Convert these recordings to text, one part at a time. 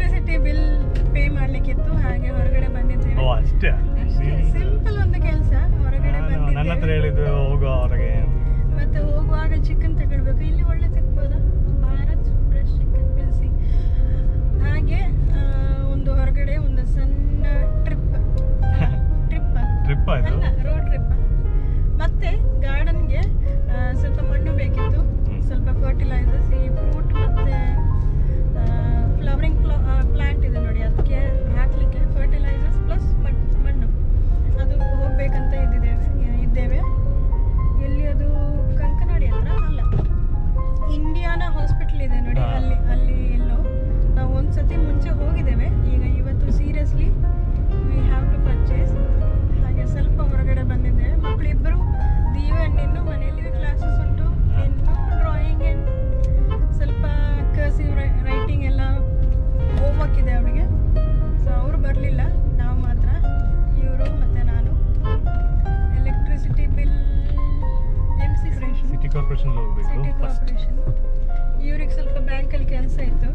Electricity bill pay ಮಾಡ್ಲಿಕ್ಕಿತ್ತು, ಹಾಗೆ ಹೊರಗಡೆ ಬಂದಿದ್ದೇವೆ. ಅಷ್ಟೇ ಸಿಂಪಲ್ ಒಂದು ಕೆಲಸ, ಹೊರಗಡೆ ನನ್ನ ಹತ್ರ ಹೇಳಿದ್ದು ಹೋಗೋ ಹೊರಗೆ. ಮತ್ತೆ ಹೋಗುವಾಗ ಚಿಕನ್ ತಗೊಳ್ಬೇಕು. ಇಲ್ಲಿ ಒಳ್ಳೆ ಸಿಗ್ಬೋದಾ? ಭಾರತ್ ಫ್ರೆಶ್ ಚಿಕನ್ ಬಿಲ್ಸಿ. ಹಾಗೆ ಒಂದು ಹೊರಗಡೆ ಒಂದು ಸಣ್ಣ ಟ್ರಿಪ್ ಅಲ್ಲ, ರೋಡ್ ಟ್ರಿಪ್. ಮತ್ತೆ ಗಾರ್ಡನ್ಗೆ ಸ್ವಲ್ಪ ಮಣ್ಣು ಬೇಕಿತ್ತು, ಸ್ವಲ್ಪ ಫರ್ಟಿಲೈಸರ್ಸ್, ಈ ಫ್ರೂಟ್ ಮತ್ತೆ ಫ್ಲವರಿಂಗ್ ಪ್ಲಾಂಟ್ ಇದೆ ನೋಡಿ, ಅದಕ್ಕೆ ಹಾಕ್ಲಿಕ್ಕೆ ಫರ್ಟಿಲೈಸರ್ಸ್ ಪ್ಲಸ್ ಮಣ್ಣು ಅದು ಹೋಗ್ಬೇಕಂತ ಇದ್ದೇವೆ. ಎಲ್ಲಿ ಅದು? ಕಂಕನಾಡಿ ಹತ್ರ ಅಲ್ಲ, ಇಂಡಿಯಾನಾ ಹಾಸ್ಪಿಟಲ್ ಇದೆ ನೋಡಿ, ಅಲ್ಲಿ ಎಲ್ಲೋ ನಾವು ಒಂದ್ಸತಿ ಮುಂಚೆ ಹೋಗಿದ್ದೇವೆ. ಈಗ ಇವತ್ತು seriously we have to purchase. ಹಾಗೆ ಸ್ವಲ್ಪ ಹೊರಗಡೆ ಬಂದಿದ್ದೇವೆ. ಮಕ್ಕಳಿಬ್ಬರು ದಿವ್ಯ ಹಣ್ಣಿನ್ನು ಮನೆಯಲ್ಲಿ ಕ್ಲಾಸಸ್ ಉಂಟು, ಇನ್ನು ಡ್ರಾಯಿಂಗ್ ಆ್ಯಂಡ್ ಸ್ವಲ್ಪ ಕರ್ಸಿವ್ ರೈಟಿಂಗ್ ಎಲ್ಲ ಹೋಮ್ವರ್ಕ್ ಇದೆ ಅವಳಿಗೆ. ಸೊ ಅವರು ಬರಲಿಲ್ಲ, ನಾವು ಮಾತ್ರ, ಇವರು ಮತ್ತು ನಾನು. ಎಲೆಕ್ಟ್ರಿಸಿಟಿ ಬಿಲ್ ಸಿಟಿ ಕಾರ್ಪೊರೇಷನ್ ಇವ್ರಿಗೆ ಸ್ವಲ್ಪ ಬ್ಯಾಂಕಲ್ಲಿ ಕೆಲಸ ಇತ್ತು,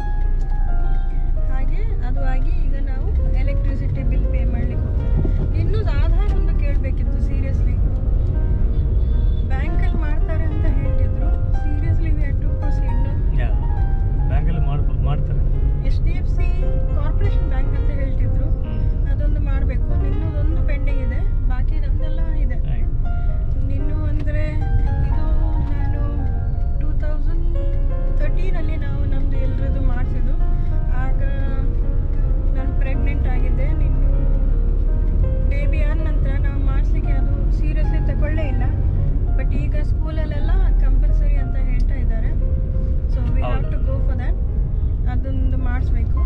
ಹಾಗೆ ಅದು ಆಗಿ ಈಗ ನಾವು ಎಲೆಕ್ಟ್ರಿಸಿಟಿ ಬಿಲ್ ಪೇ ಮಾಡಲಿಕ್ಕೆ ಹೋಗ್ತೀವಿ. ಇನ್ನೂ ಆಧಾರ್ ಒಂದು ಕೇಳಬೇಕಿತ್ತು, ಸೀರಿಯಸ್ಲಿ ಬ್ಯಾಂಕಲ್ಲಿ ಮಾಡ್ತಾರೆ ಅಂತ ಹೇಳ್ತಿದ್ರು. Seriously we have to proceed. ಬ್ಯಾಂಕಲ್ಲಿ ಮಾಡ್ತಾರೆ, HDFC ಕಾರ್ಪೊರೇಷನ್ ಬ್ಯಾಂಕ್ ಅಂತ ಹೇಳ್ತಿದ್ರು, ಅದೊಂದು ಮಾಡಬೇಕು. ನಿನ್ನೊಂದು ಪೆಂಡಿಂಗ್ ಇದೆ, ಬಾಕಿ ನಮ್ದೆಲ್ಲ ಇದೆ. ನಿನ್ನು ಅಂದರೆ ಇದು ನಾನು 2013 ನಾವು ನಮ್ಮದು ಎಲ್ಲರದ್ದು ಮಾಡಿಸಿದ್ದು. ಆಗ ನಾನು ಪ್ರೆಗ್ನೆಂಟ್ ಆಗಿದ್ದೆ. ನಿನ್ನು ಬೇಬಿ ಆದ ನಂತರ ನಾವು ಮಾಡಿಸ್ಲಿಕ್ಕೆ ಅದು ಸೀರಿಯಸ್ಲಿ ತಗೊಳ್ಳೇ ಇಲ್ಲ. ಬಟ್ ಈಗ ಸ್ಕೂಲಲ್ಲೆಲ್ಲ ಕಂಪಲ್ಸರಿ ಅಂತ ಹೇಳ್ತಾ ಇದ್ದಾರೆ. So we have to go for that. ಅದೊಂದು ಮಾಡಿಸ್ಬೇಕು.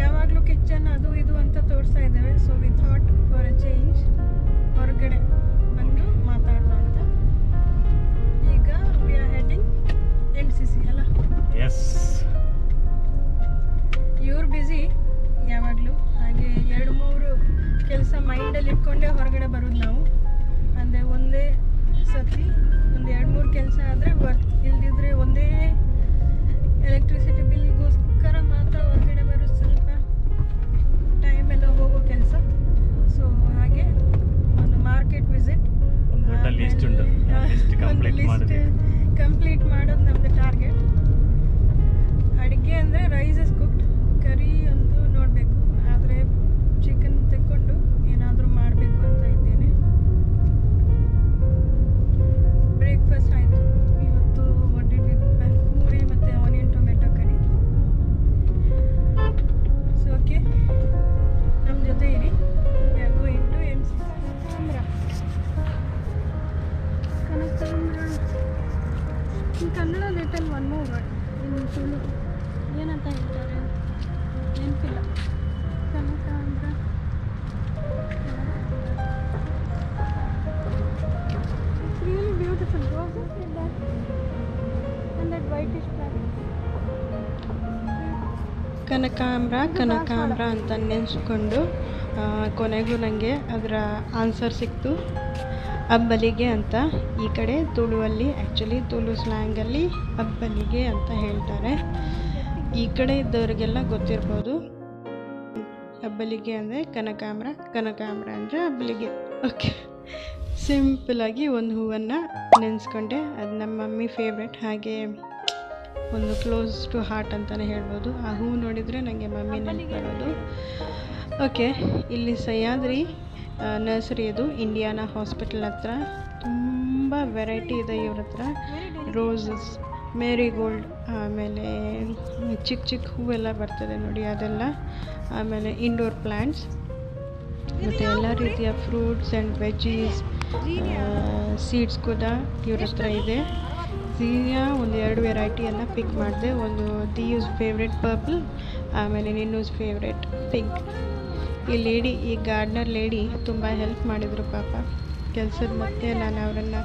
ಯಾವಾಗಲೂ ಕಿಚನ್ ಅದು ಇದು ಅಂತ ತೋರಿಸ್ತಾ ಇದ್ದೇವೆ. So we thought for a change ಹೊರಗಡೆ ಬಂದು ಮಾತಾಡೋಣ ಅಂತ. ಈಗ ವಿ ಆರ್ ಹೆಡಿಂಗ್ NCC ಅಲ್ಲ? ಎಸ್. ಇವ್ರು ಬ್ಯುಸಿ ಯಾವಾಗಲೂ, ಹಾಗೆ 2-3 ಕೆಲಸ ಮೈಂಡಲ್ಲಿ ಇಟ್ಕೊಂಡೇ ಹೊರಗಡೆ ಬರೋದು ನಾವು. ಅಂದರೆ ಒಂದೇ ಸತಿ ಒಂದು 2-3 ಕೆಲಸ ಆದರೆ ವರ್ಕ್, ಇಲ್ದಿದ್ರೆ ಒಂದೇ ಎಲೆಕ್ಟ್ರಿಸಿಟಿ ಬಿಲ್ಗೋಸ್ಕರ ಮಾತ್ರ ಹೊರಗಡೆ ಬರೋದು ಸ್ವಲ್ಪ ಟೈಮೆಲ್ಲ ಹೋಗೋ ಕೆಲಸ. ಸೊ ಹಾಗೆ ಒಂದು ಮಾರ್ಕೆಟ್ ವಿಸಿಟ್, ಒಂದು ಲಿಸ್ಟ್ ಉಂಟು, ಕಂಪ್ಲೀಟ್ ಮಾಡೋದು ನಮ್ಮದು ಟಾರ್ಗೆಟ್. ಅಡುಗೆ ಅಂದರೆ ರೈಸ್ ಇಸ್ ಕುಕ್ಡ್, ಕರಿ ಅಂತೂ ನೋಡಬೇಕು. ಆದರೆ ಚಿಕನ್ ತೆಕ್ಕೊಂಡು ಏನಾದರೂ ಮಾಡಬೇಕು ಅಂತ ಇದ್ದೇನೆ. ಬ್ರೇಕ್ಫಾಸ್ಟ್ ಆಯಿತು ಇವತ್ತು. ಪೂರಿ ಮತ್ತು onion tomato curry. So okay, ನಮ್ಮ ಜೊತೆ ಇರಿ. We are going to NCC. Kannada little one more word in Tulu ಏನಂತ ಹೇಳ್ತಾರೆ ನೆನಪಿಲ್ಲ. ಕನಕಾಂಬ್ರ, it's really beautiful. Roses with that and that whitish flower. ಕನಕಾಂಬ್ರ ಅಂತ ನೆನೆಸ್ಕೊಂಡು ಕೊನೆಗೂ ನನಗೆ ಅದರ ಆನ್ಸರ್ ಸಿಕ್ತು. ಅಬ್ಬಲಿಗೆ ಅಂತ ಈ ಕಡೆ ತುಳುವಲ್ಲಿ, ಆ್ಯಕ್ಚುಲಿ ತುಳು ಸ್ಲ್ಯಾಂಗಲ್ಲಿ ಅಬ್ಬಲಿಗೆ ಅಂತ ಹೇಳ್ತಾರೆ. ಈ ಕಡೆ ಇದ್ದವರಿಗೆಲ್ಲ ಗೊತ್ತಿರ್ಬೋದು. ಅಬ್ಬಲಿಗೆ ಅಂದರೆ ಕನಕಾಂಬ್ರ ಅಂದರೆ ಅಬ್ಬಲಿಗೆ. ಓಕೆ, ಸಿಂಪಲಾಗಿ ಒಂದು ಹೂವನ್ನು ನೆನೆಸ್ಕೊಂಡೆ. ಅದು ನಮ್ಮ ಮಮ್ಮಿ ಫೇವ್ರೆಟ್, ಹಾಗೆ ಒಂದು ಕ್ಲೋಸ್ ಟು ಹಾರ್ಟ್ ಅಂತಲೇ ಹೇಳ್ಬೋದು. ಆ ಹೂವು ನೋಡಿದರೆ ನನಗೆ ಮಮ್ಮಿ ನೆನಪು ಬರೋದು. ಓಕೆ, ಇಲ್ಲಿ ಸಹ್ಯಾದ್ರಿ ನರ್ಸರಿ, ಅದು ಇಂಡಿಯಾನಾ ಹಾಸ್ಪಿಟಲ್ ಹತ್ರ. ತುಂಬ ವೆರೈಟಿ ಇದೆ ಇವ್ರ ಹತ್ರ. ರೋಸಸ್, ಮೇರಿಗೋಲ್ಡ್, ಆಮೇಲೆ ಚಿಕ್ಕ ಹೂವೆಲ್ಲ ಬರ್ತದೆ ನೋಡಿ ಅದೆಲ್ಲ, ಆಮೇಲೆ ಇಂಡೋರ್ ಪ್ಲ್ಯಾಂಟ್ಸ್, ಮತ್ತು ಎಲ್ಲ ರೀತಿಯ ಫ್ರೂಟ್ಸ್ ಆ್ಯಂಡ್ ವೆಜ್ಜೀಸ್, ಸೀಡ್ಸ್ ಕೂಡ ಇವ್ರ ಹತ್ರ ಇದೆ. ಝೀನಿಯಾ ಒಂದು 2 ವೆರೈಟಿಯನ್ನು ಪಿಕ್ ಮಾಡಿದೆ. ಒಂದು ದಿಯೂಸ್ ಫೇವ್ರೆಟ್ ಪರ್ಪಲ್, ಆಮೇಲೆ ನಿನ್ನೂಸ್ ಫೇವ್ರೆಟ್ ಪಿಂಕ್. ಈ ಗಾರ್ಡನರ್ ಲೇಡಿ ತುಂಬ ಹೆಲ್ಪ್ ಮಾಡಿದರು ಪಾಪ ಕೆಲಸದ. ಮತ್ತೆ ನಾನು ಅವರನ್ನು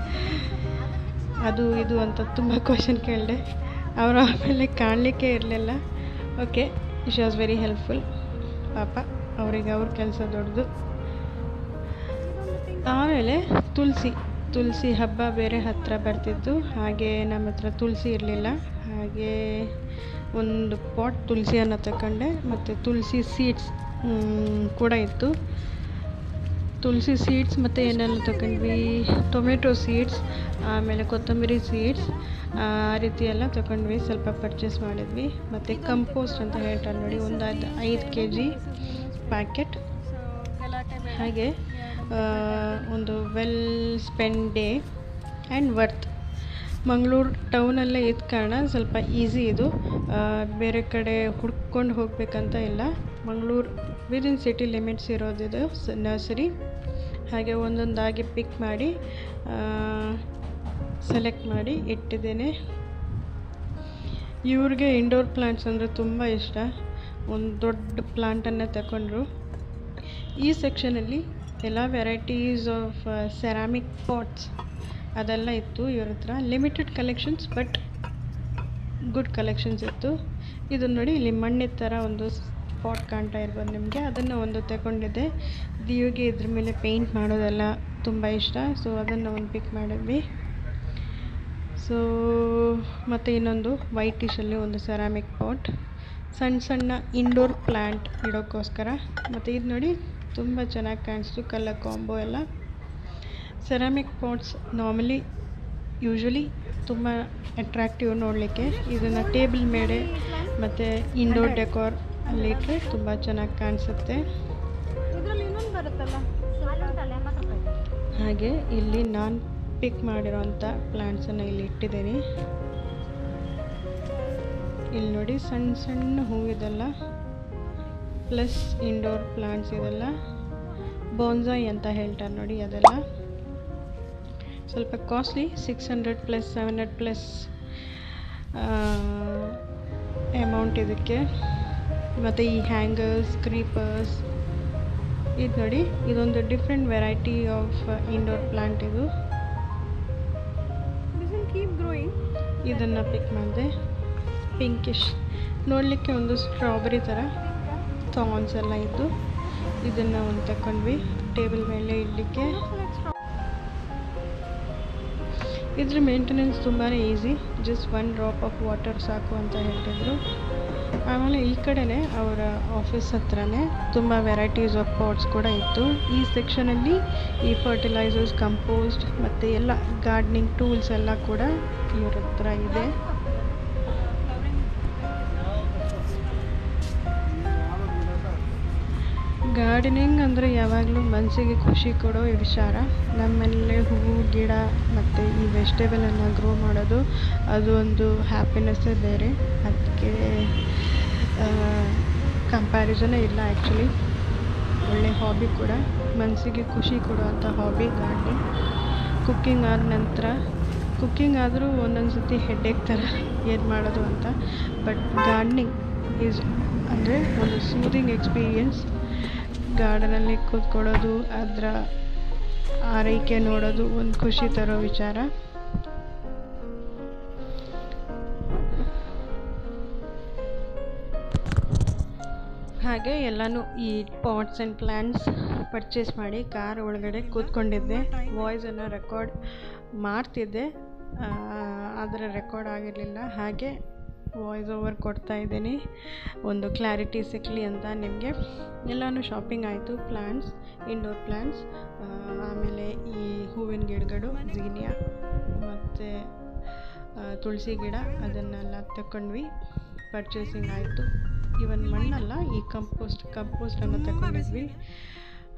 ಅದು ಇದು ಅಂತ ತುಂಬ ಕ್ವಶನ್ ಕೇಳಿದೆ. ಅವರು ಆಮೇಲೆ ಕಾಣಲಿಕ್ಕೆ ಇರಲಿಲ್ಲ. Okay, she was very helpful ಪಾಪ. ಅವರಿಗೆ ಅವ್ರ ಕೆಲಸ ದೊಡ್ಡದು. ಆಮೇಲೆ ತುಳಸಿ ಹಬ್ಬ ಬೇರೆ ಹತ್ತಿರ ಬರ್ತಿತ್ತು. ಹಾಗೆ ನಮ್ಮ ಹತ್ರ ತುಳಸಿ ಇರಲಿಲ್ಲ. ಹಾಗೆ ಒಂದು ಪಾಟ್ ತುಳಸಿಯನ್ನು ತಗೊಂಡೆ, ಮತ್ತು ತುಳಸಿ ಸೀಡ್ಸ್ ಕೂಡ ಇತ್ತು. ತುಳಸಿ ಸೀಡ್ಸ್ ಮತ್ತು ಏನೆಲ್ಲ ತಗೊಂಡ್ವಿ, ಟೊಮೆಟೊ ಸೀಡ್ಸ್, ಆಮೇಲೆ ಕೊತ್ತಂಬರಿ ಸೀಡ್ಸ್, ಆ ರೀತಿ ಎಲ್ಲ ತಗೊಂಡ್ವಿ. ಸ್ವಲ್ಪ ಪರ್ಚೇಸ್ ಮಾಡಿದ್ವಿ. ಮತ್ತು ಕಂಪೋಸ್ಟ್ ಅಂತ ಹೇಳ್ತಾರೆ ನೋಡಿ, ಒಂದು 5 kg ಪ್ಯಾಕೆಟ್. ಹಾಗೆ ಒಂದು well spend day and worth. Mangaluru ಟೌನಲ್ಲೇ ಇದ್ದ ಕಾರಣ ಸ್ವಲ್ಪ ಈಸಿ ಇದು, ಬೇರೆ ಕಡೆ ಹುಡ್ಕೊಂಡು ಹೋಗಬೇಕಂತ ಇಲ್ಲ. ಮಂಗಳೂರು ವಿದಿನ್ ಸಿಟಿ ಲಿಮಿಟ್ಸ್ ಇರೋದಿದು ನರ್ಸರಿ. ಹಾಗೆ ಒಂದೊಂದಾಗಿ ಪಿಕ್ ಮಾಡಿ ಸೆಲೆಕ್ಟ್ ಮಾಡಿ ಇಟ್ಟಿದ್ದೇನೆ. ಇವ್ರಿಗೆ ಇಂಡೋರ್ ಪ್ಲಾಂಟ್ಸ್ ಅಂದರೆ ತುಂಬ ಇಷ್ಟ. ಒಂದು ದೊಡ್ಡ ಪ್ಲಾಂಟನ್ನು ತಗೊಂಡ್ರು. ಈ ಸೆಕ್ಷನಲ್ಲಿ ಎಲ್ಲ ವೆರೈಟೀಸ್ ಆಫ್ ಸೆರಾಮಿಕ್ ಪಾಟ್ಸ್ ಅದೆಲ್ಲ ಇತ್ತು ಇವ್ರ ಹತ್ರ. Limited collections but good collections ಇತ್ತು. ಇದನ್ನು ನೋಡಿ, ಇಲ್ಲಿ ಮಣ್ಣಿನ ಥರ ಒಂದು ಪಾಟ್ ಕಾಣ್ತಾ ಇರ್ಬೋದು ನಿಮಗೆ, ಅದನ್ನು ಒಂದು ತಗೊಂಡಿದ್ದೆ. ದಿವಿಗೆ ಇದ್ರ ಮೇಲೆ ಪೇಂಟ್ ಮಾಡೋದೆಲ್ಲ ತುಂಬ ಇಷ್ಟ, ಸೊ ಅದನ್ನು ಒಂದು ಪಿಕ್ ಮಾಡಿದ್ವಿ. ಸೊ ಮತ್ತು ಇನ್ನೊಂದು ವೈಟ್ ಟಿಶಲ್ಲಿ ಒಂದು ಸೆರಾಮಿಕ್ ಪಾಟ್, ಸಣ್ಣ ಸಣ್ಣ ಇಂಡೋರ್ ಪ್ಲ್ಯಾಂಟ್ ಇಡೋಕ್ಕೋಸ್ಕರ. ಮತ್ತು ಇದು ನೋಡಿ ತುಂಬ ಚೆನ್ನಾಗಿ ಕಾಣಿಸ್ತು, ಕಲರ್ ಕಾಂಬೋ ಎಲ್ಲ. ಸೆರಾಮಿಕ್ ಪಾಟ್ಸ್ ಯೂಶ್ವಲಿ ತುಂಬ ಅಟ್ರಾಕ್ಟಿವ್ ನೋಡಲಿಕ್ಕೆ. ಇದನ್ನು ಟೇಬಲ್ ಮೇಲೆ ಮತ್ತು ಇಂಡೋರ್ ಡೆಕೋರ್ ಅಲ್ಲಿ ಇಟ್ಟರೆ ತುಂಬ ಚೆನ್ನಾಗಿ ಕಾಣಿಸುತ್ತೆ. ಹಾಗೆ ಇಲ್ಲಿ ನಾನು ಪಿಕ್ ಮಾಡಿರೋಂಥ ಪ್ಲ್ಯಾಂಟ್ಸನ್ನು ಇಲ್ಲಿ ಇಟ್ಟಿದ್ದೀನಿ. ಇಲ್ಲಿ ನೋಡಿ, ಸಣ್ಣ ಸಣ್ಣ ಹೂವಿದೆಲ್ಲ, ಪ್ಲಸ್ ಇಂಡೋರ್ ಪ್ಲ್ಯಾಂಟ್ಸ್ ಇದೆಲ್ಲ. ಬಾನ್ಸಾಯ್ ಅಂತ ಹೇಳ್ತಾರೆ ನೋಡಿ, ಅದೆಲ್ಲ ಸ್ವಲ್ಪ ಕಾಸ್ಟ್ಲಿ, 600 ಪ್ಲಸ್ 700 ಪ್ಲಸ್ ಅಮೌಂಟ್ ಇದಕ್ಕೆ. ಮತ್ತು ಈ ಹ್ಯಾಂಗರ್ಸ್, ಕ್ರೀಪರ್ಸ್, ಇದು ನೋಡಿ, ಇದೊಂದು different variety of indoor plant. ಇದು ಇದನ್ನು ಪಿಕ್ ಮಾಡಿದೆ. ಪಿಂಕಿಶ್, ನೋಡಲಿಕ್ಕೆ ಒಂದು ಸ್ಟ್ರಾಬೆರಿ ಥರ ಥಾರ್ನ್ಸ್ ಎಲ್ಲ ಇದ್ದು, ಇದನ್ನು ಒಂದು ತಗೊಂಡ್ವಿ ಟೇಬಲ್ ಮೇಲೆ ಇಡಲಿಕ್ಕೆ. ಇದ್ರ ಮೇಂಟೆನೆನ್ಸ್ ತುಂಬಾ easy, just 1 drop of water ಸಾಕು ಅಂತ ಹೇಳ್ತಿದ್ರು. ಆಮೇಲೆ ಈ ಕಡೆನೇ ಅವರ ಆಫೀಸ್ ಹತ್ರನೇ ತುಂಬ ವೆರೈಟೀಸ್ ಆಫ್ ಪಾಟ್ಸ್ ಕೂಡ ಇತ್ತು. ಈ ಸೆಕ್ಷನಲ್ಲಿ ಈ ಫರ್ಟಿಲೈಸರ್ಸ್, ಕಂಪೋಸ್ಟ್ ಮತ್ತು ಎಲ್ಲ ಗಾರ್ಡನಿಂಗ್ ಟೂಲ್ಸ್ ಎಲ್ಲ ಕೂಡ ಇವ್ರ ಹತ್ರ ಇದೆ. ಗಾರ್ಡನಿಂಗ್ ಅಂದರೆ ಯಾವಾಗಲೂ ಮನಸ್ಸಿಗೆ ಖುಷಿ ಕೊಡೋ ವಿಚಾರ. ನಮ್ಮನೇಲೆ ಹೂವು ಗಿಡ ಮತ್ತು ಈ ವೆಜಿಟೇಬಲನ್ನು ಗ್ರೋ ಮಾಡೋದು, ಅದು ಒಂದು ಹ್ಯಾಪಿನೆಸ್ಸೇ ಬೇರೆ. ಅದಕ್ಕೆ ಕಂಪ್ಯಾರಿಸನೇ ಇಲ್ಲ ಆ್ಯಕ್ಚುಲಿ. ಒಳ್ಳೆ ಹಾಬಿ ಕೂಡ, ಮನಸ್ಸಿಗೆ ಖುಷಿ ಕೊಡುವಂಥ ಹಾಬಿ ಗಾರ್ಡನಿಂಗ್. ಕುಕ್ಕಿಂಗ್ ಆದ ನಂತರ, ಕುಕ್ಕಿಂಗ್ ಆದರೂ ಒಂದೊಂದು ಸತಿ ಹೆಡ್ಡೇಕ್ ಥರ ಏನು ಮಾಡೋದು ಅಂತ. ಬಟ್ ಗಾರ್ಡನಿಂಗ್ ಈಸ್ ಅಂದರೆ ಒಂದು ಸೂದಿಂಗ್ ಎಕ್ಸ್ಪೀರಿಯನ್ಸ್. ಗಾರ್ಡನಲ್ಲಿ ಕೂತ್ಕೊಳ್ಳೋದು, ಅದರ ಆರೈಕೆ ನೋಡೋದು ಒಂದು ಖುಷಿ ತರೋ ವಿಚಾರ. ಹಾಗೆ ಎಲ್ಲನೂ ಈ ಪಾಟ್ಸ್ ಆ್ಯಂಡ್ ಪ್ಲ್ಯಾಂಟ್ಸ್ ಪರ್ಚೇಸ್ ಮಾಡಿ ಕಾರ್ ಒಳಗಡೆ ಕೂತ್ಕೊಂಡಿದ್ದೆ. ವಾಯ್ಸನ್ನು ರೆಕಾರ್ಡ್ ಮಾಡ್ತಿದ್ದೆ, ಆದರೆ ರೆಕಾರ್ಡ್ ಆಗಿರಲಿಲ್ಲ. ಹಾಗೆ ವಾಯ್ಸ್ ಓವರ್ ಕೊಡ್ತಾ ಇದ್ದೀನಿ, ಒಂದು ಕ್ಲಾರಿಟಿ ಸಿಗಲಿ ಅಂತ ನಿಮಗೆ. ಎಲ್ಲನೂ ಶಾಪಿಂಗ್ ಆಯಿತು. ಪ್ಲ್ಯಾಂಟ್ಸ್, ಇಂಡೋರ್ ಪ್ಲ್ಯಾಂಟ್ಸ್, ಆಮೇಲೆ ಈ ಹೂವಿನ ಗಿಡಗಳು, ಝೀನಿಯಾ ಮತ್ತು ತುಳಸಿ ಗಿಡ, ಅದನ್ನೆಲ್ಲ ತಗೊಂಡ್ವಿ. ಪರ್ಚೇಸಿಂಗ್ ಆಯಿತು. ಇವನ್ ಮಣ್ಣಲ್ಲ, ಈ ಕಂಪೋಸ್ಟನ್ನು ತಗೊಂಡಿದ್ವಿ.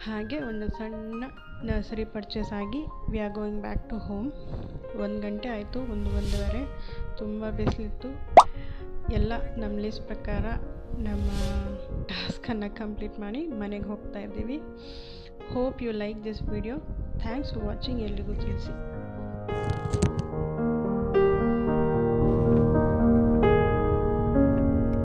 ಹಾಗೆ ಒಂದು ಸಣ್ಣ ನರ್ಸರಿ ಪರ್ಚೇಸ್ ಆಗಿ we are going back to home. 1 ಗಂಟೆ ಆಯಿತು, 1-1:30. ತುಂಬ ಬಿಸಿಲಿತ್ತು. ಎಲ್ಲ ನಮ್ಮ ಲಿಸ್ಟ್ ಪ್ರಕಾರ ನಮ್ಮ ಟಾಸ್ಕನ್ನು ಕಂಪ್ಲೀಟ್ ಮಾಡಿ ಮನೆಗೆ ಹೋಗ್ತಾ ಇದ್ದೀವಿ. Hope you like this video. Thanks for watching. ಎಲ್ರಿಗೂ ತಿಳಿಸಿ.